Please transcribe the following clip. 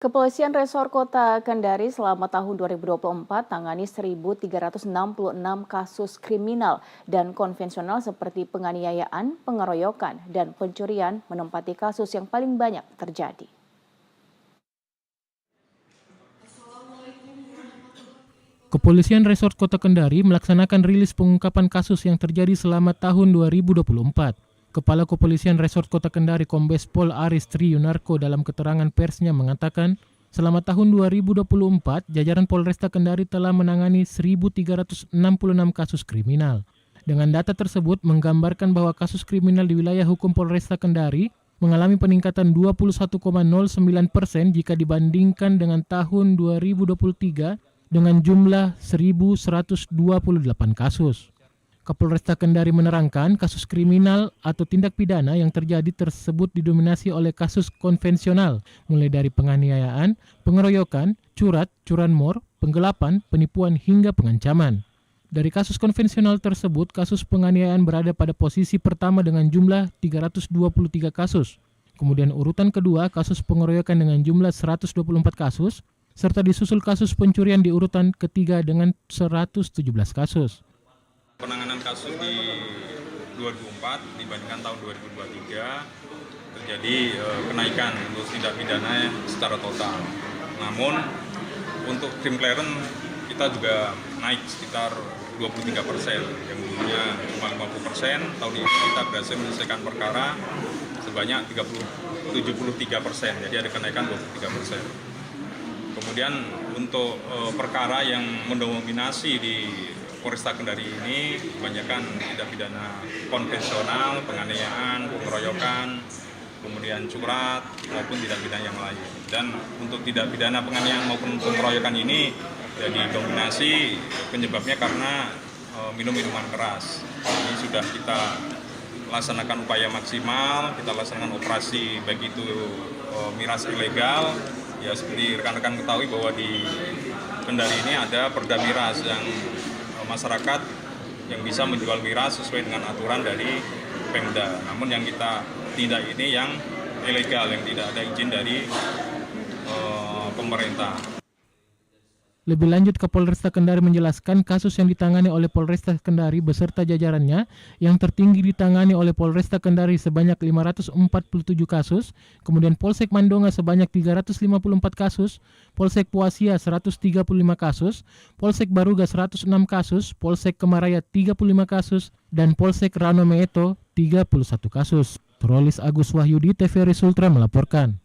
Kepolisian Resor Kota Kendari selama tahun 2024 tangani 1.366 kasus kriminal dan konvensional seperti penganiayaan, pengeroyokan, dan pencurian menempati kasus yang paling banyak terjadi. Kepolisian Resort Kota Kendari melaksanakan rilis pengungkapan kasus yang terjadi selama tahun 2024. Kepala Kepolisian Resort Kota Kendari Kombes Pol Aris Tri Yunarko dalam keterangan persnya mengatakan, selama tahun 2024, jajaran Polresta Kendari telah menangani 1.366 kasus kriminal. Dengan data tersebut menggambarkan bahwa kasus kriminal di wilayah hukum Polresta Kendari mengalami peningkatan 21,09% jika dibandingkan dengan tahun 2023 dengan jumlah 1.128 kasus. Kapolresta Kendari menerangkan kasus kriminal atau tindak pidana yang terjadi tersebut didominasi oleh kasus konvensional, mulai dari penganiayaan, pengeroyokan, curanmor, penggelapan, penipuan hingga pengancaman. Dari kasus konvensional tersebut, kasus penganiayaan berada pada posisi pertama dengan jumlah 323 kasus. Kemudian urutan kedua, kasus pengeroyokan dengan jumlah 124 kasus, serta disusul kasus pencurian di urutan ketiga dengan 117 kasus. Penanganan kasus di 2024 dibandingkan tahun 2023 terjadi kenaikan untuk tindak pidana secara total. Namun untuk krim clearance kita juga naik sekitar 23%, yang dulunya cuma 50%, tahun ini kita berhasil menyelesaikan perkara sebanyak 73%, jadi ada kenaikan 23%. Kemudian untuk perkara yang mendominasi di Polresta Kendari ini kebanyakan tindak pidana konvensional, penganiayaan, pengeroyokan, kemudian curat maupun tindak pidana yang lain. Dan untuk tindak pidana penganiayaan maupun pengeroyokan ini didominasi penyebabnya karena minum minuman keras. Ini sudah kita laksanakan upaya maksimal, kita laksanakan operasi baik itu miras ilegal. Ya seperti rekan-rekan ketahui bahwa di Kendari ini ada perda miras yang masyarakat yang bisa menjual miras sesuai dengan aturan dari Pemda. Namun yang kita tindak ini yang ilegal, yang tidak ada izin dari pemerintah. Lebih lanjut, Kapolresta Kendari menjelaskan kasus yang ditangani oleh Polresta Kendari beserta jajarannya yang tertinggi ditangani oleh Polresta Kendari sebanyak 547 kasus, kemudian Polsek Mandonga sebanyak 354 kasus, Polsek Puasia 135 kasus, Polsek Baruga 106 kasus, Polsek Kemaraya 35 kasus, dan Polsek Rano Meeto 31 kasus. Trolis Agus Wahyudi, TVRI Sultra melaporkan.